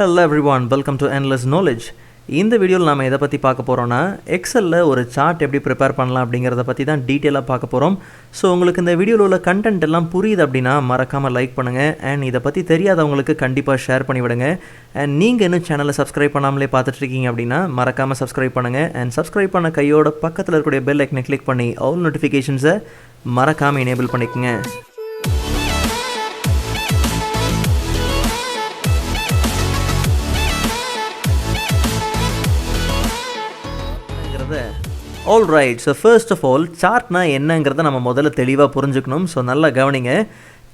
Hello everyone, welcome to Endless Knowledge. இந்த வீடியோவில் நாம் எதை பற்றி பார்க்க போகிறோன்னா எக்ஸலில் ஒரு சார்ட் எப்படி ப்ரிப்பேர் பண்ணலாம் அப்படிங்கிறத பற்றி தான் டீட்டெயிலாக பார்க்க போகிறோம். ஸோ உங்களுக்கு இந்த வீடியோவில் உள்ள கண்டென்ட் எல்லாம் புரியுது அப்படின்னா மறக்காமல் லைக் பண்ணுங்கள். அண்ட் இதை பற்றி தெரியாதவங்களுக்கு கண்டிப்பாக ஷேர் பண்ணிவிடுங்க. அண்ட் நீங்கள் இன்னும் சேனலை சப்ஸ்கிரைப் பண்ணாமலே பார்த்துட்ருக்கீங்க அப்படின்னா மறக்காமல் சப்ஸ்கிரைப் பண்ணுங்கள். அண்ட் சப்ஸ்கிரைப் பண்ண கையோட பக்கத்தில் இருக்கக்கூடிய பெல் ஐக்கனை கிளிக் பண்ணி ஆல் நோட்டிஃபிகேஷன்ஸை மறக்காமல் எனேபிள் பண்ணிக்கோங்க. All right, so first of all சார்ட்னா என்னங்கிறத நம்ம முதல்ல தெளிவாக புரிஞ்சுக்கணும். ஸோ நல்லா கவனிங்க.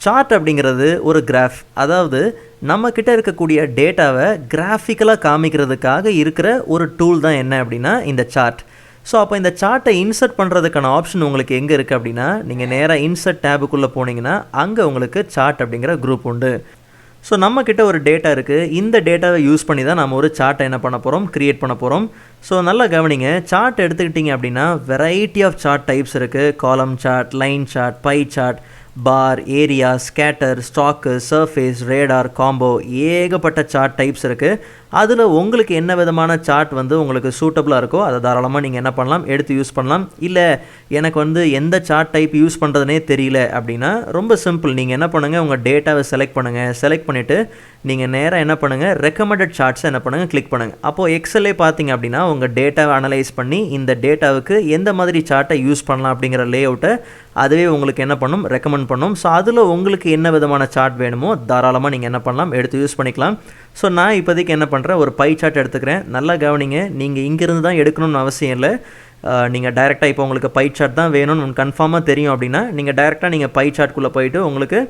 சார்ட் அப்படிங்கிறது ஒரு கிராஃப், அதாவது நம்மக்கிட்ட இருக்கக்கூடிய டேட்டாவை கிராஃபிக்கலாக காமிக்கிறதுக்காக இருக்கிற ஒரு டூல் தான் என்ன அப்படின்னா இந்த சார்ட். ஸோ அப்போ இந்த சார்ட்டை இன்சர்ட் பண்ணுறதுக்கான ஆப்ஷன் உங்களுக்கு எங்கே இருக்குது அப்படின்னா நீங்கள் நேராக இன்சர்ட் டேபுக்குள்ளே போனீங்கன்னா அங்கே உங்களுக்கு சார்ட் அப்படிங்கிற குரூப் உண்டு. ஸோ நம்மக்கிட்ட ஒரு டேட்டா இருக்குது. இந்த டேட்டாவை யூஸ் பண்ணி தான் நம்ம ஒரு சார்ட்டை என்ன பண்ண போகிறோம், க்ரியேட் பண்ண போகிறோம். ஸோ நல்லா கவனிங்க. சார்ட் எடுத்துக்கிட்டிங்க அப்படின்னா வெரைட்டி ஆஃப் சார்ட் டைப்ஸ் இருக்குது. Column chart, line chart, pie chart, bar, area, scatter, stock, surface, radar, combo, ஏகப்பட்ட சார்ட் டைப்ஸ் இருக்குது. அதில் உங்களுக்கு என்ன விதமான சார்ட் உங்களுக்கு சூட்டபுளாக இருக்கோ அதை தாராளமாக நீங்கள் என்ன பண்ணலாம், எடுத்து யூஸ் பண்ணலாம். இல்லை எனக்கு எந்த சார்ட் டைப் யூஸ் பண்ணுறதுனே தெரியல அப்படின்னா ரொம்ப சிம்பிள். நீங்கள் என்ன பண்ணுங்கள், உங்கள் டேட்டாவை செலக்ட் பண்ணுங்கள். செலக்ட் பண்ணிவிட்டு நீங்கள் நேராக என்ன பண்ணுங்கள், ரெக்கமெண்டட் சார்ட்ஸை என்ன பண்ணுங்கள், கிளிக் பண்ணுங்கள். அப்போது எக்ஸலே பார்த்தீங்க அப்படின்னா உங்கள் டேட்டாவை அனலைஸ் பண்ணி இந்த டேட்டாவுக்கு எந்த மாதிரி சார்ட்டை யூஸ் பண்ணலாம் அப்படிங்கிற லே அவுட்டை அதுவே உங்களுக்கு என்ன பண்ணும், ரெக்கமெண்ட் பண்ணும். ஸோ அதில் உங்களுக்கு என்ன விதமான சார்ட் வேணுமோ தாராளமாக நீங்கள் என்ன பண்ணலாம், எடுத்து யூஸ் பண்ணிக்கலாம். ஸோ நான் இப்போதைக்கு என்ன பண்ணுறேன், ஒரு பை சார்ட் எடுத்துக்கிறேன். நல்லா கவனிங்க. நீங்கள் இங்கேருந்து தான் எடுக்கணும்னு அவசியம் இல்லை. நீங்கள் டைரெக்டாக இப்போ உங்களுக்கு பை சார்ட் தான் வேணும்னு கன்ஃபார்மாக தெரியும் அப்படின்னா நீங்கள் டைரெக்டாக நீங்கள் பை சார்ட்குள்ளே போயிட்டு உங்களுக்கு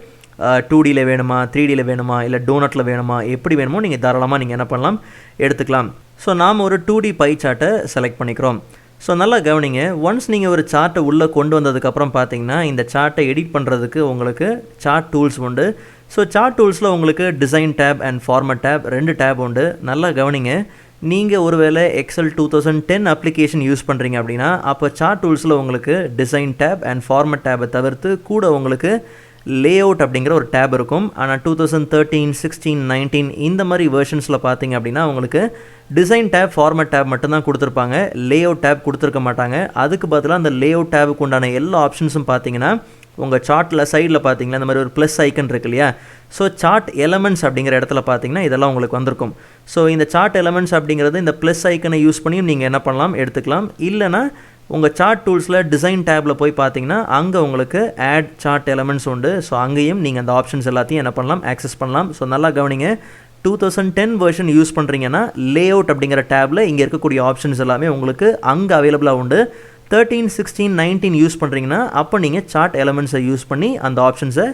2Dயில் வேணுமா, 3Dயில் வேணுமா, இல்லை டோனட்டில் வேணுமா, எப்படி வேணுமோ நீங்கள் தாராளமாக நீங்கள் என்ன பண்ணலாம், எடுத்துக்கலாம். ஸோ நாம் ஒரு 2D பை சார்ட்டை செலக்ட் பண்ணிக்கிறோம். ஸோ நல்லா கவனிங்க. ஒன்ஸ் நீங்கள் ஒரு சார்ட்டை உள்ளே கொண்டு வந்ததுக்கப்புறம் பார்த்தீங்கன்னா இந்த சார்ட்டை எடிட் பண்ணுறதுக்கு உங்களுக்கு சார்ட் டூல்ஸ் உண்டு. ஸோ சார்ட் டூல்ஸில் உங்களுக்கு design tab and format tab 2 tab உண்டு. நல்லா கவனிங்க. நீங்கள் ஒருவேளை எக்ஸல் 2010 அப்ளிகேஷன் யூஸ் பண்ணுறீங்க அப்படின்னா அப்போ சார்ட் டூல்ஸில் உங்களுக்கு டிசைன் டேப் அண்ட் ஃபார்மட் டேப்பை தவிர்த்து கூட உங்களுக்கு லே அவுட் அப்படிங்கிற ஒரு டேப் இருக்கும். ஆனால் 2013, 16, 19 இந்த மாதிரி வெர்ஷன்ஸில் பார்த்தீங்க அப்படின்னா உங்களுக்கு டிசைன் டேப், ஃபார்மட் டேப் மட்டும்தான் கொடுத்துருப்பாங்க. லே அவுட் டேப் கொடுத்துருக்க மாட்டாங்க. அதுக்கு பதிலாக அந்த லே அவுட் டேபுக்கு உண்டான எல்லா ஆப்ஷன்ஸும் பார்த்தீங்கன்னா உங்கள் சார்ட்டில் சைடில் பார்த்தீங்கன்னா இந்த மாதிரி ஒரு ப்ளஸ் ஐக்கன் இருக்கு இல்லையா. ஸோ சார்ட் எலமெண்ட்ஸ் அப்படிங்கிற இடத்துல பார்த்தீங்கன்னா இதெல்லாம் உங்களுக்கு வந்திருக்கும். ஸோ இந்த சார்ட் எலமெண்ட்ஸ் அப்படிங்கிறது இந்த ப்ளஸ் ஐக்கனை யூஸ் பண்ணியும் நீங்கள் என்ன பண்ணலாம், எடுத்துக்கலாம். இல்லைனா உங்கள் சார்ட் டூல்ஸில் டிசைன் டேப்பில் போய் பார்த்தீங்கன்னா அங்கே உங்களுக்கு ஆட் சார்ட் எலமெண்ட்ஸ் உண்டு. ஸோ அங்கேயும் நீங்கள் அந்த ஆப்ஷன்ஸ் எல்லாத்தையும் என்ன பண்ணலாம், ஆக்சஸ் பண்ணலாம். ஸோ நல்லா கவனிங்க. 2010 வெர்ஷன் யூஸ் பண்ணுறீங்கன்னா லே அவுட் அப்படிங்கிற டேப்பில் இங்கே இருக்கக்கூடிய ஆப்ஷன்ஸ் எல்லாமே உங்களுக்கு அங்கே அவைலபிளாக உண்டு. 13, 16, 19 யூஸ் பண்ணுறீங்கன்னா அப்போ நீங்கள் சார்ட் எலமெண்ட்ஸை யூஸ் பண்ணி அந்த ஆப்ஷன்ஸை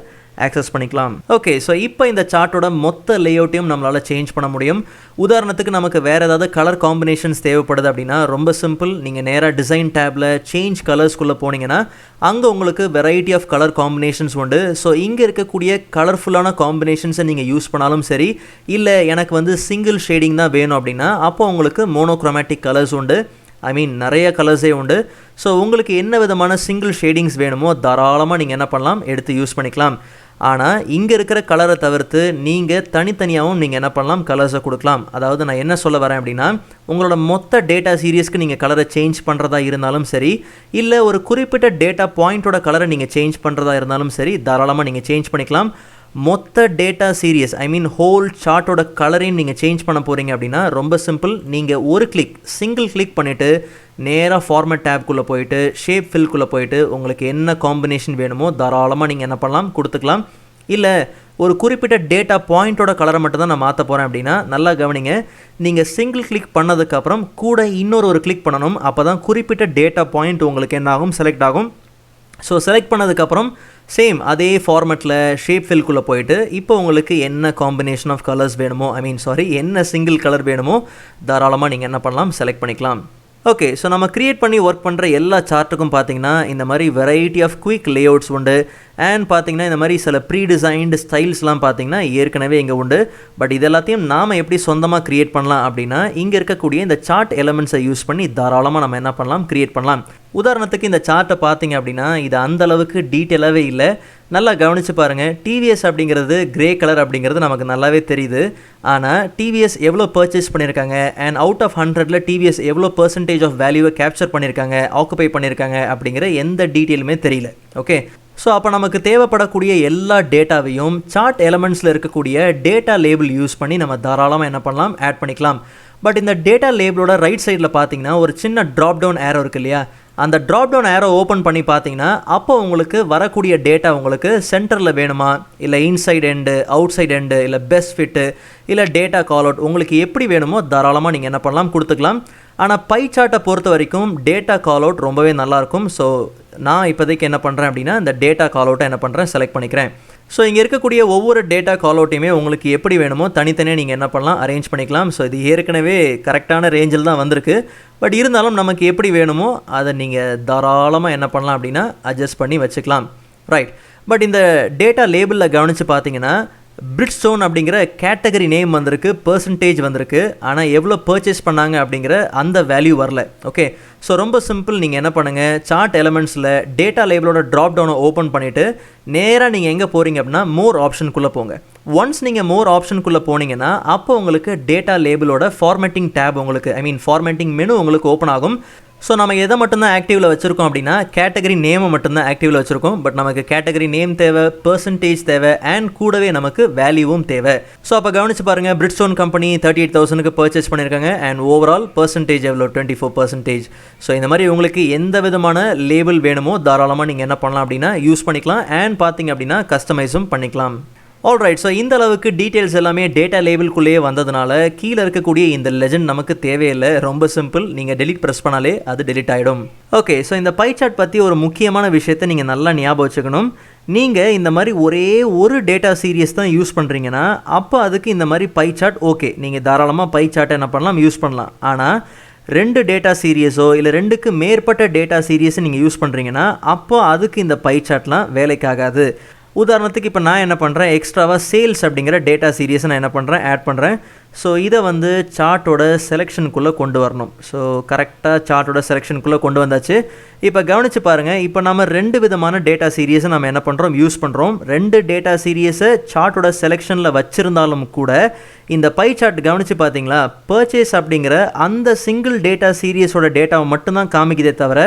ஆக்சஸ் பண்ணிக்கலாம். ஓகே, ஸோ இப்போ இந்த சார்ட்டோட மொத்த லேஅவுட்டையும் நம்மளால் சேஞ்ச் பண்ண முடியும். உதாரணத்துக்கு நமக்கு வேறு ஏதாவது கலர் காம்பினேஷன்ஸ் தேவைப்படுது அப்படின்னா ரொம்ப சிம்பிள். நீங்கள் நேராக டிசைன் டேப்பில் சேஞ்ச் கலர்ஸ்குள்ளே போனீங்கன்னா அங்கே உங்களுக்கு வெரைட்டி ஆஃப் கலர் காம்பினேஷன்ஸ் உண்டு. ஸோ இங்கே இருக்கக்கூடிய கலர்ஃபுல்லான காம்பினேஷன்ஸை நீங்கள் யூஸ் பண்ணாலும் சரி, இல்லை எனக்கு சிங்கிள் ஷேடிங் தான் வேணும் அப்படின்னா அப்போ உங்களுக்கு மோனோக்ரோமேட்டிக் கலர்ஸ் உண்டு. நிறைய கலர்ஸே உண்டு. ஸோ உங்களுக்கு என்ன விதமான சிங்கிள் ஷேடிங்ஸ் வேணுமோ தாராளமாக நீங்கள் என்ன பண்ணலாம், எடுத்து யூஸ் பண்ணிக்கலாம். ஆனால் இங்கே இருக்கிற கலரை தவிர்த்து நீங்கள் தனித்தனியாகவும் நீங்கள் என்ன பண்ணலாம், கலர்ஸை கொடுக்கலாம். அதாவது நான் என்ன சொல்ல வரேன் அப்படின்னா உங்களோட மொத்த டேட்டா சீரியஸ்க்கு நீங்கள் கலரை சேஞ்ச் பண்ணுறதா இருந்தாலும் சரி, இல்லை ஒரு குறிப்பிட்ட டேட்டா பாயிண்ட்டோட கலரை நீங்கள் சேஞ்ச் பண்ணுறதா இருந்தாலும் சரி தாராளமாக நீங்கள் சேஞ்ச் பண்ணிக்கலாம். மொத்த டேட்டா சீரியஸ் ஹோல் சார்ட்டோட கலரையும் நீங்கள் சேஞ்ச் பண்ண போகிறீங்க அப்படின்னா ரொம்ப சிம்பிள். நீங்கள் ஒரு சிங்கிள் கிளிக் பண்ணிவிட்டு நேராக ஃபார்மட் டேப்குள்ளே போயிட்டு ஷேப் ஃபில்குள்ளே போயிட்டு உங்களுக்கு என்ன காம்பினேஷன் வேணுமோ தாராளமாக நீங்கள் என்ன பண்ணலாம், கொடுத்துக்கலாம். இல்லை ஒரு குறிப்பிட்ட டேட்டா பாயிண்ட்டோட கலரை மட்டும் தான் நான் மாற்ற போகிறேன் அப்படின்னா நல்லா கவனிங்க. நீங்கள் சிங்கிள் கிளிக் பண்ணதுக்கப்புறம் கூட இன்னொரு கிளிக் பண்ணணும். அப்போ தான் குறிப்பிட்ட டேட்டா பாயிண்ட் உங்களுக்கு என்ன ஆகும், செலக்ட் ஆகும். ஸோ செலக்ட் பண்ணதுக்கப்புறம் சேம் அதே ஃபார்மேட்டில் ஷேப் ஃபில்குள்ளே போயிட்டு இப்போ உங்களுக்கு என்ன காம்பினேஷன் ஆஃப் கலர்ஸ் வேணுமோ என்ன சிங்கிள் கலர் வேணுமோ தாராளமாக நீங்கள் என்ன பண்ணலாம், செலக்ட் பண்ணிக்கலாம். ஓகே, ஸோ நம்ம க்ரியேட் பண்ணி ஒர்க் பண்ணுற எல்லா சார்ட்டுக்கும் பார்த்தீங்கன்னா இந்த மாதிரி வெரைட்டி ஆஃப் குயிக் லேஅவுட்ஸ் உண்டு. அண்ட் பார்த்தீங்கன்னா இந்த மாதிரி சில ப்ரீ டிசைன்டு ஸ்டைல்ஸ்லாம் பார்த்தீங்கன்னா ஏற்கனவே இங்கே உண்டு. பட் இது எல்லாத்தையும் நாம் எப்படி சொந்தமாக க்ரியேட் பண்ணலாம் அப்படின்னா இங்கே இருக்கக்கூடிய இந்த சார்ட் எலமெண்ட்ஸை யூஸ் பண்ணி தாராளமாக நம்ம என்ன பண்ணலாம், க்ரியேட் பண்ணலாம். உதாரணத்துக்கு இந்த சார்ட்டை பார்த்தீங்க அப்படின்னா இது அந்தளவுக்கு டீட்டெயிலாகவே இல்லை. நல்லா கவனித்து பாருங்கள், டிவிஎஸ் அப்படிங்கிறது கிரே கலர் அப்படிங்கிறது நமக்கு நல்லாவே தெரியுது. ஆனால் டிவிஎஸ் எவ்வளோ பர்ச்சேஸ் பண்ணியிருக்காங்க அண்ட் அவுட் ஆஃப் 100ல் டிவிஎஸ் எவ்வளோ பர்சன்டேஜ் ஆஃப் வேல்யூவை கேப்சர் பண்ணியிருக்காங்க, ஆக்குபை பண்ணியிருக்காங்க அப்படிங்கிற எந்த டீட்டெயிலுமே தெரியல. ஓகே, ஸோ அப்போ நமக்கு தேவைப்படக்கூடிய எல்லா டேட்டாவையும் சார்ட் எலமெண்ட்ஸில் இருக்கக்கூடிய டேட்டா லேபிள் யூஸ் பண்ணி நம்ம தாராளமாக என்ன பண்ணலாம், ஆட் பண்ணிக்கலாம். பட் இந்த டேட்டா லேபிளோட ரைட் சைடில் பார்த்தீங்கன்னா ஒரு சின்ன ட்ராப் டவுன் ஏரோ இருக்கு இல்லையா, அந்த ட்ராப் டவுன் ஏரோ ஓப்பன் பண்ணி பார்த்தீங்கன்னா அப்போ உங்களுக்கு வரக்கூடிய டேட்டா உங்களுக்கு சென்டரில் வேணுமா, இல்லை inside end, outside end, இல்லை பெஸ்ட் ஃபிட்டு, இல்லை டேட்டா கால் அவுட், உங்களுக்கு எப்படி வேணுமோ தாராளமாக நீங்கள் என்ன பண்ணலாம், கொடுத்துக்கலாம். ஆனால் பை சார்ட்டை பொறுத்த வரைக்கும் டேட்டா கால் அவுட் ரொம்பவே நல்லாயிருக்கும். ஸோ நான் இப்போதைக்கு என்ன பண்ணுறேன் அப்படின்னா இந்த டேட்டா கால் அவுட்டை என்ன பண்ணுறேன், செலக்ட் பண்ணிக்கிறேன். ஸோ இங்கே இருக்கக்கூடிய ஒவ்வொரு டேட்டா கால் அவுட்டையுமே உங்களுக்கு எப்படி வேணுமோ தனித்தனியாக நீங்கள் என்ன பண்ணலாம், அரேஞ்ச் பண்ணிக்கலாம். ஸோ இது ஏற்கனவே கரெக்டான ரேஞ்சில் தான் வந்திருக்கு. பட் இருந்தாலும் நமக்கு எப்படி வேணுமோ அதை நீங்கள் தாராளமாக என்ன பண்ணலாம் அப்படின்னா அட்ஜஸ்ட் பண்ணி வச்சுக்கலாம். ரைட், பட் இந்த டேட்டா லேபிளில் கவனித்து பார்த்தீங்கன்னா பிரிட்ஜ்ஸ்டோன் அப்படிங்கிற கேட்டகரி நேம் வந்திருக்கு, பர்சன்டேஜ் வந்திருக்கு, ஆனால் எவ்வளோ பர்ச்சேஸ் பண்ணாங்க அப்படிங்கிற அந்த வேல்யூ வரல. ஓகே, ஸோ ரொம்ப சிம்பிள். நீங்கள் என்ன பண்ணுங்கள், சார்ட் எலமெண்ட்ஸில் டேட்டா லேபிளோட ட்ராப் டவுனை ஓப்பன் பண்ணிவிட்டு நேராக நீங்கள் எங்கே போகிறீங்க அப்படின்னா மோர் ஆப்ஷனுக்குள்ளே போங்க. ஒன்ஸ் நீங்கள் மோர் ஆப்ஷனுக்குள்ளே போனீங்கன்னா அப்போ உங்களுக்கு டேட்டா லேபிளோட ஃபார்மேட்டிங் டேப் உங்களுக்கு ஃபார்மேட்டிங் மெனு உங்களுக்கு ஓப்பன் ஆகும். ஸோ நம்ம எதை மட்டும்தான் ஆக்டிவில் வச்சுருக்கோம் அப்படின்னா கேட்டகரி நேமை மட்டும்தான் ஆக்டிவில் வச்சுருக்கோம். பட் நமக்கு கேட்டகரி நேம் தேவை, பர்சன்டேஜ் தேவை, அண்ட் கூடவே நமக்கு வேல்யூவும் தேவை. ஸோ அப்போ கவனிச்சு பாருங்கள், பிரிட்ஜ்ஸ்டோன் கம்பெனி 38,000க்கு பர்ச்சேஸ் பண்ணியிருக்காங்க அண்ட் ஓவரால் பர்சன்டேஜ் எவ்வளோ, 24%. ஸோ இந்த மாதிரி உங்களுக்கு எந்த விதமான லேபிள் வேணுமோ தாராளமாக நீங்கள் என்ன பண்ணலாம் அப்படின்னா யூஸ் பண்ணிக்கலாம் அண்ட் பார்த்தீங்க அப்படின்னா கஸ்டமைஸும் பண்ணிக்கலாம். ஆல்ரைட், ஸோ இந்த அளவுக்கு டீட்டெயில்ஸ் எல்லாமே டேட்டா லேபிள்குள்ளேயே வந்ததுனால கீழே இருக்கக்கூடிய இந்த லெஜெண்ட் நமக்கு தேவையில்லை. ரொம்ப சிம்பிள், நீங்கள் டெலிட் ப்ரெஸ் பண்ணாலே அது டெலிட் ஆகிடும். ஓகே, ஸோ இந்த பை சார்ட் பற்றி ஒரு முக்கியமான விஷயத்தை நீங்கள் நல்லா ஞாபகம் வச்சுக்கணும். நீங்கள் இந்த மாதிரி ஒரே ஒரு டேட்டா சீரியஸ் தான் யூஸ் பண்ணுறீங்கன்னா அப்போ அதுக்கு இந்த மாதிரி பை சார்ட் ஓகே, நீங்கள் தாராளமாக பை சார்ட்டை என்ன பண்ணலாம், யூஸ் பண்ணலாம். ஆனால் 2 டேட்டா சீரியஸோ இல்லை 2க்கு மேற்பட்ட டேட்டா சீரியஸை நீங்கள் யூஸ் பண்ணுறீங்கன்னா அப்போ அதுக்கு இந்த பை சார்ட்லாம் வேலைக்காகாது. உதாரணத்துக்கு இப்போ நான் என்ன பண்ணுறேன், எக்ஸ்ட்ராவாக சேல்ஸ் அப்படிங்கிற டேட்டா சீரியஸை நான் என்ன பண்ணுறேன், ஆட் பண்ணுறேன். ஸோ இதை சார்ட்டோட செலெக்ஷனுக்குள்ளே கொண்டு வரணும். ஸோ கரெக்டாக சார்ட்டோட செலெக்ஷனுக்குள்ளே கொண்டு வந்தாச்சு. இப்போ கவனித்து பாருங்கள், இப்போ நம்ம 2 விதமான டேட்டா சீரியஸை நம்ம என்ன பண்ணுறோம், யூஸ் பண்ணுறோம். 2 டேட்டா சீரியஸை சார்ட்டோட செலெக்ஷனில் வச்சுருந்தாலும் கூட இந்த பை சார்ட் கவனித்து பார்த்தீங்களா, பர்ச்சேஸ் அப்படிங்கிற அந்த சிங்கிள் டேட்டா சீரியஸோட டேட்டாவை மட்டும்தான் காமிக்குதே தவிர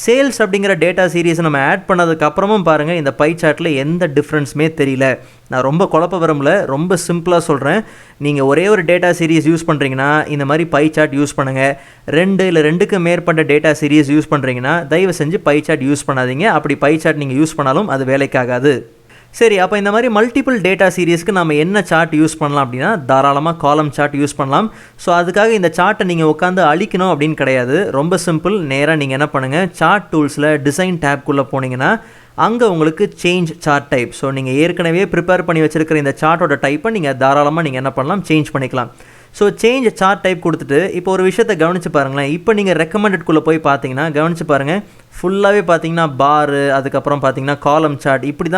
சேல்ஸ் அப்படிங்கிற டேட்டா சீரியஸை நம்ம ஆட் பண்ணதுக்கப்புறமும் பாருங்கள் இந்த பை சார்ட்டில் எந்த டிஃப்ரென்ஸுமே தெரியல. நான் ரொம்ப குழப்ப விரும்பல, ரொம்ப சிம்பிளாக சொல்கிறேன். நீங்கள் ஒரே ஒரு டேட்டா சீரிஸ் யூஸ் பண்ணுறீங்கன்னா இந்த மாதிரி பை சார்ட் யூஸ் பண்ணுங்கள். 2 இல்லை 2க்கு மேற்பட்ட டேட்டா சீரிஸ் யூஸ் பண்ணுறீங்கன்னா தயவு செஞ்சு பை சார்ட் யூஸ் பண்ணாதீங்க. அப்படி பை சார்ட் நீங்கள் யூஸ் பண்ணாலும் அது வேலைக்காகாது. சரி, அப்போ இந்த மாதிரி மல்டிபிள் டேட்டா சீரிஸ்க்கு நம்ம என்ன சார்ட் யூஸ் பண்ணலாம் அப்படின்னா தாராளமாக காலம் சார்ட் யூஸ் பண்ணலாம். ஸோ அதுக்காக இந்த சார்ட்டை நீங்கள் உட்காந்து அழிக்கணும் அப்படின்னு கிடையாது. ரொம்ப சிம்பிள், நேராக நீங்கள் என்ன பண்ணுங்கள், சார்ட் டூல்ஸில் டிசைன் டேப்குள்ளே போனீங்கன்னா அங்கே உங்களுக்கு சேஞ்ச் சார்ட் டைப். ஸோ நீங்கள் ஏற்கனவே ப்ரிப்பேர் பண்ணி வச்சுருக்கிற இந்த சார்ட்டோட டைப்பை நீங்கள் தாராளமாக நீங்கள் என்ன பண்ணலாம், சேஞ்ச் பண்ணிக்கலாம். ஸோ சேஞ்ச் சார்ட் டைப் கொடுத்துட்டு இப்போ ஒரு விஷயத்தை கவனித்து பாருங்களேன். இப்போ நீங்கள் ரெக்கமெண்டட்குள்ளே போய் பார்த்தீங்கன்னா கவனித்து பாருங்கள், ஃபுல்லாகவே பார்த்தீங்கன்னா பாரு, அதுக்கப்புறம் பார்த்தீங்கன்னா காலம் சார்ட், இப்படி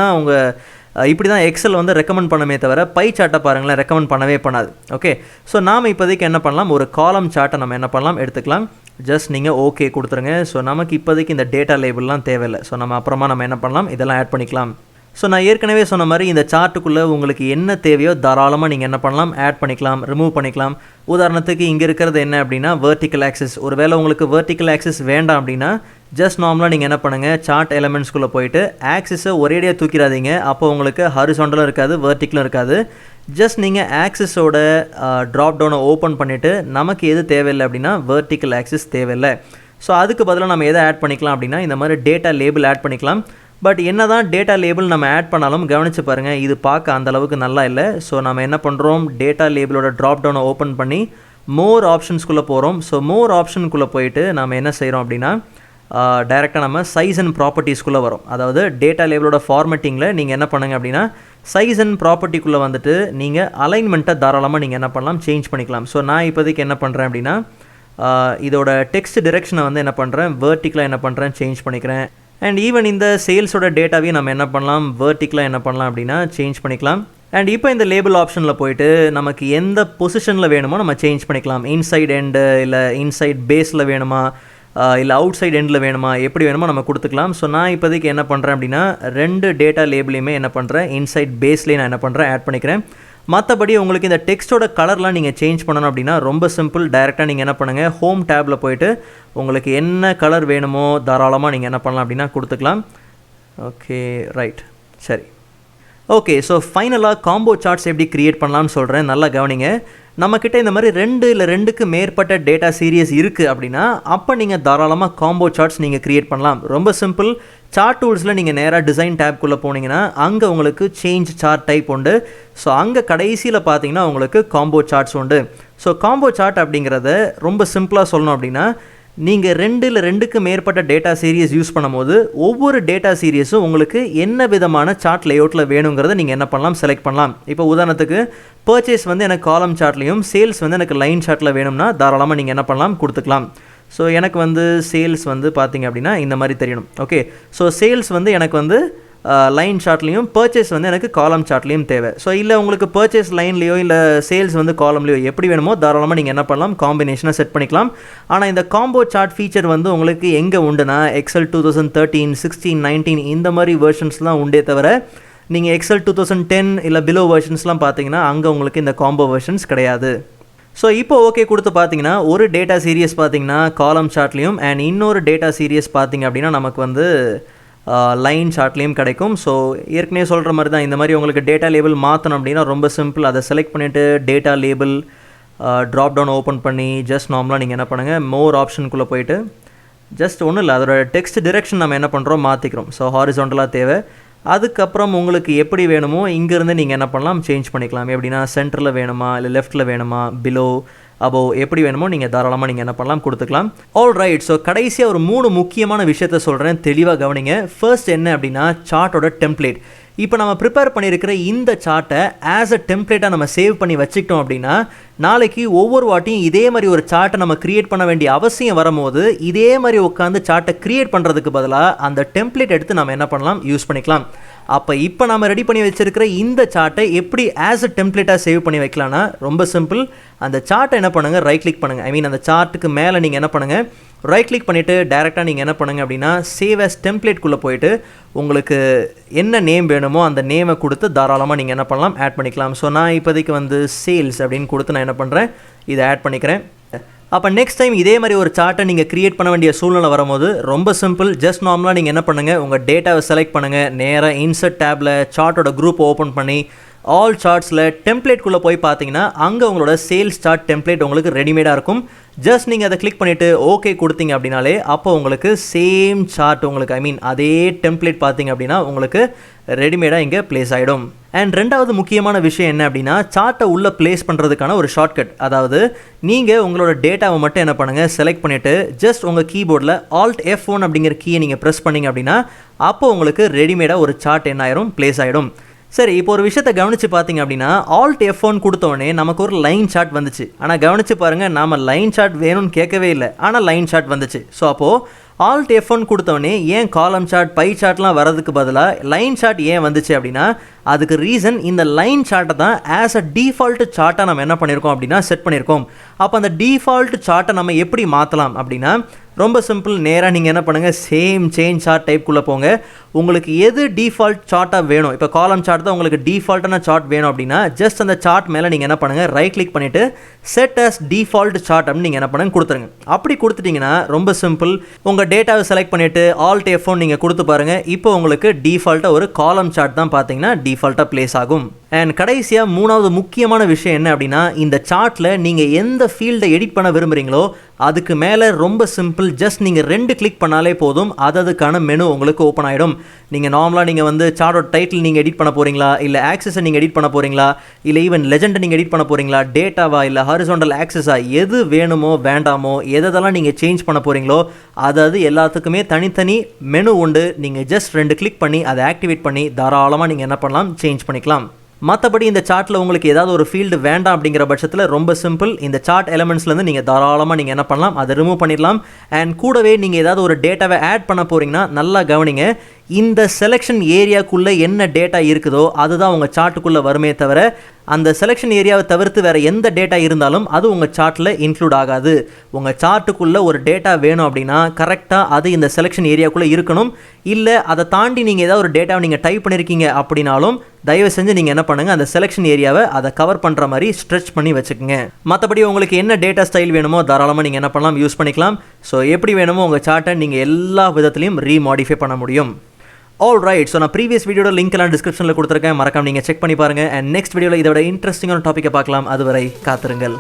தான் எக்ஸல் ரெக்கமெண்ட் பண்ணவே தவிர பை சார்ட்டை பாருங்களேன் ரெக்கமெண்ட் பண்ணவே பண்ணாது. ஓகே, ஸோ நாம் இப்போதைக்கு என்ன பண்ணலாம், ஒரு காலம் சார்ட்டை நம்ம என்ன பண்ணலாம், எடுத்துக்கலாம். ஜஸ்ட் நீங்கள் ஓகே கொடுத்துருங்க. ஸோ நமக்கு இப்போதைக்கு இந்த டேட்டா லேபிள்லாம் தேவையில்லை. ஸோ நம்ம அப்புறமா நம்ம என்ன பண்ணலாம், இதெல்லாம் ஆட் பண்ணிக்கலாம். ஸோ நான் ஏற்கனவே சொன்ன மாதிரி இந்த சார்ட்டுக்குள்ளே உங்களுக்கு என்ன தேவையோ தாராளமாக நீங்கள் என்ன பண்ணலாம், ஆட் பண்ணிக்கலாம், ரிமூவ் பண்ணிக்கலாம். உதாரணத்துக்கு இங்கே இருக்கிறது என்ன அப்படின்னா வெர்டிக்கல் ஆக்சிஸ். ஒருவேளை உங்களுக்கு வெர்டிக்கல் ஆக்சிஸ் வேண்டாம் அப்படின்னா ஜஸ்ட் நார்மலாக நீங்கள் என்ன பண்ணுங்கள், சார்ட் எலமெண்ட்ஸ்குள்ளே போயிட்டு ஆக்சிஸை ஒரேடியாக தூக்கிடாதீங்க. அப்போ உங்களுக்கு ஹாரிசாண்டலும் இருக்காது, வெர்டிக்கலும் இருக்காது. ஜஸ்ட் நீங்கள் ஆக்சிஸோட ட்ராப் டவுனை ஓப்பன் பண்ணிவிட்டு நமக்கு எது தேவையில்லை அப்படின்னா வெர்டிக்கல் ஆக்சிஸ் தேவையில்லை. ஸோ அதுக்கு பதிலாக நம்ம எதை ஆட் பண்ணிக்கலாம் அப்படின்னா இந்த மாதிரி டேட்டா லேபிள் ஆட் பண்ணிக்கலாம். பட் என்ன தான் டேட்டா லேபிள் நம்ம ஆட் பண்ணாலும் கவனித்து பாருங்கள், இது பார்க்க அந்தளவுக்கு நல்லா இல்லை. ஸோ நம்ம என்ன பண்ணுறோம், டேட்டா லேபிளோட ட்ராப் டவுனை ஓப்பன் பண்ணி மோர் ஆப்ஷன்ஸ்குள்ளே போகிறோம். ஸோ மோர் ஆப்ஷனுக்குள்ளே போயிட்டு நம்ம என்ன செய்கிறோம் அப்படின்னா டைரெக்டாக நம்ம சைஸ் அண்ட் ப்ராப்பர்ட்டிஸ்குள்ளே வரும். அதாவது டேட்டா லேபிளோட ஃபார்மேட்டிங்கில் நீங்கள் என்ன பண்ணுங்க அப்படின்னா சைஸ் அண்ட் ப்ராப்பர்ட்டிக்குள்ளே வந்துட்டு நீங்கள் அலைன்மெண்ட்டை தாராளமாக நீங்கள் என்ன பண்ணலாம், சேஞ்ச் பண்ணிக்கலாம். ஸோ நான் இப்போதைக்கு என்ன பண்ணுறேன் அப்படின்னா இதோட டெக்ஸ்ட் டிரெக்ஷனை என்ன பண்ணுறேன், வெர்டிக்கலாக என்ன பண்ணுறேன், சேஞ்ச் பண்ணிக்கிறேன். அண்ட் ஈவன் இந்த சேல்ஸோட டேட்டாவையும் நம்ம என்ன பண்ணலாம், வெர்டிக்கலாக என்ன பண்ணலாம் அப்படின்னா சேஞ்ச் பண்ணிக்கலாம். அண்ட் இப்போ இந்த லேபிள் ஆப்ஷனில் போயிட்டு நமக்கு எந்த பொசிஷனில் வேணுமோ நம்ம சேஞ்ச் பண்ணிக்கலாம். இன்சைட் எண்டு இல்லை இன்சைட் பேஸில் வேணுமா, இல்லை அவுட் சைட் எண்டில் வேணுமா, எப்படி வேணுமோ நம்ம கொடுத்துக்கலாம். ஸோ நான் இப்போதைக்கு என்ன பண்ணுறேன் அப்படின்னா 2 டேட்டா லேபிளையுமே என்ன பண்ணுறேன், இன்சைட் பேஸ்லேயே நான் என்ன பண்ணுறேன் ஆட் பண்ணிக்கிறேன். மற்றபடி உங்களுக்கு இந்த டெக்ஸ்ட்டோட கலர்லாம் நீங்கள் சேஞ்ச் பண்ணணும் அப்படின்னா ரொம்ப சிம்பிள். டைரெக்டாக நீங்கள் என்ன பண்ணுங்கள், ஹோம் டேப்பில் போய்ட்டு உங்களுக்கு என்ன கலர் வேணுமோ தாராளமாக நீங்கள் என்ன பண்ணலாம் அப்படின்னா கொடுத்துக்கலாம். ஓகே ரைட், சரி. ஓகே, ஸோ ஃபைனலாக காம்போ சார்ட்ஸ் எப்படி க்ரியேட் பண்ணலாம்னு சொல்கிறேன், நல்லா கவனிங்க. நம்மக்கிட்ட இந்த மாதிரி 2 இல்லை 2க்கு மேற்பட்ட டேட்டா சீரியஸ் இருக்குது அப்படின்னா அப்போ நீங்கள் தாராளமாக காம்போ சார்ட்ஸ் நீங்கள் க்ரியேட் பண்ணலாம். ரொம்ப சிம்பிள். சார்ட் டூல்ஸில் நீங்கள் நேராக டிசைன் டேப்குள்ளே போனீங்கன்னா அங்கே உங்களுக்கு சேஞ்ச் சார்ட் டைப் உண்டு. ஸோ அங்கே கடைசியில் பார்த்தீங்கன்னா உங்களுக்கு காம்போ சார்ட்ஸ் உண்டு. ஸோ காம்போ சார்ட் அப்படிங்கிறத ரொம்ப சிம்பிளாக சொல்லணும் அப்படின்னா நீங்கள் 2 இல்லை 2க்கு மேற்பட்ட டேட்டா சீரியஸ் யூஸ் பண்ணும்போது ஒவ்வொரு டேட்டா சீரியஸும் உங்களுக்கு என்ன விதமான சார்ட் லேஅவுட்டில் வேணுங்கிறத நீங்கள் என்ன பண்ணலாம், செலக்ட் பண்ணலாம். இப்போ உதாரணத்துக்கு பர்ச்சேஸ் வந்து எனக்கு காலம் சார்ட்லையும் சேல்ஸ் வந்து எனக்கு லைன் சார்ட்டில் வேணும்னா தாராளமாக நீங்கள் என்ன பண்ணலாம், கொடுத்துக்கலாம். ஸோ எனக்கு வந்து சேல்ஸ் வந்து பார்த்திங்க அப்படின்னா இந்த மாதிரி தெரியணும். ஓகே, ஸோ சேல்ஸ் வந்து எனக்கு வந்து லைன் சார்ட்லேயும் பர்ச்சேஸ் வந்து எனக்கு காலம் சார்ட்லேயும் தேவை. ஸோ இல்லை உங்களுக்கு பர்ச்சேஸ் லைன்லேயோ இல்லை சேல்ஸ் வந்து காலம்லேயோ எப்படி வேணுமோ தாராளமாக நீங்கள் என்ன பண்ணலாம், காம்பினேஷனாக செட் பண்ணிக்கலாம். ஆனால் இந்த காம்போ சார்ட் ஃபீச்சர் வந்து உங்களுக்கு எங்கே உண்டுனா எக்ஸல் 2013, 16, 19 இந்த மாதிரி வெர்ஷன்ஸ்லாம் உண்டே தவிர நீங்கள் எக்ஸல் 2010 இல்லை பிலோ வெர்ஷன்ஸ்லாம் பார்த்தீங்கன்னா அங்கே உங்களுக்கு இந்த காம்போ வெர்ஷன்ஸ் கிடையாது. ஸோ இப்போ ஓகே கொடுத்து பார்த்தீங்கன்னா ஒரு டேட்டா சீரியஸ் பார்த்தீங்கன்னா காலம் சார்ட்லேயும் அண்ட் இன்னொரு டேட்டா சீரியஸ் பார்த்தீங்க அப்படின்னா நமக்கு வந்து லைன் சார்ட்லேயும் கிடைக்கும். ஸோ ஏற்கனவே சொல்கிற மாதிரி தான், இந்த மாதிரி உங்களுக்கு டேட்டா லேபிள் மாற்றணும் அப்படின்னா ரொம்ப சிம்பிள். அதை செலக்ட் பண்ணிவிட்டு data label drop down open பண்ணி ஜஸ்ட் நார்மலாக நீங்கள் என்ன பண்ணுங்கள், மோர் ஆப்ஷனுக்குள்ளே போயிட்டு ஜஸ்ட் ஒன்றும் இல்லை அதோட டெக்ஸ்ட் டிரெக்ஷன் நம்ம என்ன பண்ணுறோம், மாற்றிக்கிறோம். ஸோ ஹாரிசான்டலாக தேவை. அதுக்கப்புறம் உங்களுக்கு எப்படி வேணுமோ இங்கேருந்து நீங்கள் என்ன பண்ணலாம், சேஞ்ச் பண்ணிக்கலாம். எப்படின்னா சென்டரில் வேணுமா இல்லை லெஃப்ட்டில் வேணுமா, பிலோ அபோ எப்படி வேணுமோ நீங்கள் தாராளமாக நீங்கள் என்ன பண்ணலாம், கொடுத்துக்கலாம். All right. ஸோ கடைசியாக ஒரு 3 முக்கியமான விஷயத்த சொல்கிறேன், தெளிவாக கவனிங்க. ஃபர்ஸ்ட் என்ன அப்படின்னா சார்ட்டோட டெம்ப்ளேட். இப்போ நம்ம ப்ரிப்பேர் பண்ணியிருக்கிற இந்த சார்ட்டை ஆஸ் அ டெம்ப்ளேட்டாக நம்ம சேவ் பண்ணி வச்சுக்கிட்டோம் அப்படின்னா நாளைக்கு ஒவ்வொரு வாட்டியும் இதே மாதிரி ஒரு சார்ட்டை நம்ம க்ரியேட் பண்ண வேண்டிய அவசியம் வரும்போது இதே மாதிரி உட்காந்து சார்ட்டை க்ரியேட் பண்ணுறதுக்கு பதிலாக அந்த டெம்ப்ளேட் எடுத்து நம்ம என்ன பண்ணலாம், யூஸ் பண்ணிக்கலாம். அப்போ இப்போ நம்ம ரெடி பண்ணி வச்சுருக்கிற இந்த சார்ட்டை எப்படி ஆஸ் அ டெம்ப்ளேட்டாக சேவ் பண்ணி வைக்கலாம்னா ரொம்ப சிம்பிள். அந்த சார்ட்டை என்ன பண்ணுங்கள், ரைட் கிளிக் பண்ணுங்கள். ஐ மீன் அந்த சார்ட்டுக்கு மேலே நீங்கள் என்ன பண்ணுங்கள், ரைட் கிளிக் பண்ணிவிட்டு டேரெக்டாக நீங்கள் என்ன பண்ணுங்கள் அப்படின்னா சேவ் ஆஸ் டெம்ப்ளேட்குள்ளே போயிட்டு உங்களுக்கு என்ன நேம் வேணுமோ அந்த நேமை கொடுத்து தாராளமாக நீங்கள் என்ன பண்ணலாம், ஆட் பண்ணிக்கலாம். ஸோ நான் இப்போதைக்கு வந்து சேல்ஸ் அப்படின்னு கொடுத்து நான் என்ன பண்ணுறேன், இதை ஆட் பண்ணிக்கிறேன். அப்போ நெக்ஸ்ட் டைம் இதே மாதிரி ஒரு சார்ட்டை நீங்கள் க்ரியேட் பண்ண வேண்டிய சூழ்நிலை வரும்போது ரொம்ப சிம்பிள். ஜஸ்ட் நார்மலாக நீங்கள் என்ன பண்ணுங்கள், உங்கள் டேட்டாவை செலக்ட் பண்ணுங்கள், நேராக இன்சர்ட் டேப்பில் சார்ட்டோட குரூப் ஓப்பன் பண்ணி ஆல் சார்ட்ஸில் டெம்ப்ளேட்குள்ளே போய் பார்த்தீங்கன்னா அங்கே உங்களோட சேல்ஸ் சார்ட் டெம்ப்ளேட் உங்களுக்கு ரெடிமேடாக இருக்கும். ஜஸ்ட் நீங்கள் அதை கிளிக் பண்ணிவிட்டு ஓகே கொடுத்தீங்க அப்படின்னாலே அப்போ உங்களுக்கு சேம் சார்ட் உங்களுக்கு ஐ மீன் அதே டெம்ப்ளேட் பார்த்தீங்க அப்படின்னா உங்களுக்கு ரெடிமேடாக இங்கே ப்ளேஸ் ஆகிடும். அண்ட் ரெண்டாவது முக்கியமான விஷயம் என்ன அப்படின்னா சார்ட்டை உள்ளே ப்ளேஸ் பண்ணுறதுக்கான ஒரு ஷார்ட்கட். அதாவது நீங்கள் உங்களோட டேட்டாவை மட்டும் என்ன பண்ணுங்கள், செலக்ட் பண்ணிவிட்டு ஜஸ்ட் உங்கள் கீபோர்டில் Alt F1 அப்படிங்கிற கீயை நீங்கள் ப்ரெஸ் பண்ணிங்க அப்படின்னா அப்போ உங்களுக்கு ரெடிமேடாக ஒரு சார்ட் என்ன ஆயிரும், ப்ளேஸ் ஆகிடும். சரி, இப்போ ஒரு விஷயத்தை கவனித்து பார்த்தீங்க அப்படின்னா Alt F1 கொடுத்தோடனே நமக்கு ஒரு லைன் சார்ட் வந்துச்சு. ஆனால் கவனித்து பாருங்கள், நாம் லைன் சார்ட் வேணும்னு கேட்கவே இல்லை, ஆனால் லைன் சார்ட் வந்துச்சு. ஸோ அப்போது Alt F1 கொடுத்தோடனே ஏன் காலம் சார்ட் பை சார்ட்லாம் வரதுக்கு பதிலாக லைன் சார்ட் ஏன் வந்துச்சு அப்படின்னா அதுக்கு ரீசன் இந்த லைன் சார்ட்டை தான் ஆஸ் அ டிஃபால்ட் சார்ட்டாக நம்ம என்ன பண்ணியிருக்கோம் அப்படின்னா செட் பண்ணியிருக்கோம். அப்போ அந்த டிஃபால்ட் சார்ட்டை நம்ம எப்படி மாற்றலாம் அப்படின்னா ரொம்ப சிம்பிள். நேராக நீங்கள் என்ன பண்ணுங்கள், சேம் சேஞ்ச் சார்ட் டைப்புக்குள்ளே போங்க. உங்களுக்கு எது டிஃபால்ட் சார்ட்டாக வேணும், இப்போ காலம் சார்ட் தான் உங்களுக்கு டிஃபால்ட்டான சார்ட் வேணும் அப்படின்னா ஜஸ்ட் அந்த சார்ட் மேலே நீங்கள் என்ன பண்ணுங்கள், ரைட் கிளிக் பண்ணிவிட்டு செட் அஸ் டிஃபால்ட் சார்ட் அப்படின்னு நீங்கள் என்ன பண்ணுங்க கொடுத்துருங்க. அப்படி கொடுத்துட்டிங்கன்னா ரொம்ப சிம்பிள். உங்கள் டேட்டாவை செலக்ட் பண்ணிவிட்டு Alt F1 நீங்கள் கொடுத்து பாருங்கள். இப்போ உங்களுக்கு டிஃபால்ட்டாக ஒரு காலம் சார்ட் தான் பார்த்தீங்கன்னா டிஃபால்ட்டாக ப்ளேஸ் ஆகும். அண்ட் கடைசியாக மூணாவது முக்கியமான விஷயம் என்ன அப்படின்னா இந்த சார்ட்டில் நீங்கள் எந்த ஃபீல்டை எடிட் பண்ண விரும்புகிறீங்களோ அதுக்கு மேலே ரொம்ப சிம்பிள். ஜஸ்ட் நீங்கள் 2 கிளிக் பண்ணாலே போதும், அதுக்கான மெனு உங்களுக்கு ஓப்பன் ஆகிடும். நீங்கள் நார்மலாக நீங்கள் வந்து சார்ட்டோட டைட்டில் நீங்கள் எடிட் பண்ண போகிறீங்களா, இல்லை ஆக்சஸை நீங்கள் எடிட் பண்ண போகிறீங்களா, இல்லை ஈவன் லெஜெண்டை நீங்கள் எடிட் பண்ண போகிறீங்களா, டேட்டாவா இல்லை ஹாரிசான்டல் ஆக்சஸா, எது வேணுமோ வேண்டாமோ எதெல்லாம் நீங்கள் சேஞ்ச் பண்ண போகிறீங்களோ அதாவது எல்லாத்துக்குமே தனித்தனி மெனு உண்டு. நீங்கள் ஜஸ்ட் 2 கிளிக் பண்ணி அதை ஆக்டிவேட் பண்ணி தாராளமாக நீங்கள் என்ன பண்ணலாம், சேஞ்ச் பண்ணிக்கலாம். மற்றபடி இந்த சார்ட்டில் உங்களுக்கு ஏதாவது ஒரு ஃபீல்டு வேண்டாம் அப்படிங்கிற பட்சத்தில் ரொம்ப சிம்பிள். இந்த சார்ட் எலமெண்ட்ஸ்லேருந்து நீங்கள் தாராளமாக நீங்கள் என்ன பண்ணலாம், அதை ரிமூவ் பண்ணிடலாம். அண்ட் கூடவே நீங்கள் ஏதாவது ஒரு டேட்டாவை ஆட் பண்ண போகிறீங்கன்னா நல்லா கவனிங்க, இந்த செலெக்ஷன் ஏரியாக்குள்ளே என்ன டேட்டா இருக்குதோ அதுதான் உங்கள் சார்ட்டுக்குள்ளே வருமே தவிர அந்த செலெக்ஷன் ஏரியாவை தவிர்த்து வேறு எந்த டேட்டா இருந்தாலும் அது உங்கள் சார்ட்டில் இன்க்ளூட் ஆகாது. உங்கள் சார்ட்டுக்குள்ளே ஒரு டேட்டா வேணும் அப்படின்னா கரெக்டாக அது இந்த செலெக்ஷன் ஏரியாவுக்குள்ளே இருக்கணும். இல்லை அதை தாண்டி நீங்கள் ஏதாவது ஒரு டேட்டாவை நீங்கள் டைப் பண்ணியிருக்கீங்க அப்படின்னாலும் தயவு செஞ்சு நீங்கள் என்ன பண்ணுங்கள், அந்த செலெக்ஷன் ஏரியாவை அதை கவர் பண்ணுற மாதிரி ஸ்ட்ரெச் பண்ணி வச்சுக்கோங்க. மற்றபடி உங்களுக்கு என்ன டேட்டா ஸ்டைல் வேணுமோ தாராளமாக நீங்கள் என்ன பண்ணலாம், யூஸ் பண்ணிக்கலாம். ஸோ எப்படி வேணுமோ உங்கள் சார்ட்டை நீங்கள் எல்லா விதத்துலையும் ரீமாடிஃபை பண்ண முடியும். All right. ஸோ நான் ப்ரீவியஸ் வீடியோட லிங்க் எல்லாம் டிஸ்கிரிப்ஷனில் கொடுத்துருக்கேன், மறக்காம நீங்கள் செக் பண்ணி பாருங்கள். அண்ட் நெக்ஸ்ட் வீடியோவில் இதோட இன்ட்ரெஸ்டிங்கான டாப்பிக்கை பார்க்கலாம். அதுவரை காத்திருங்கள்.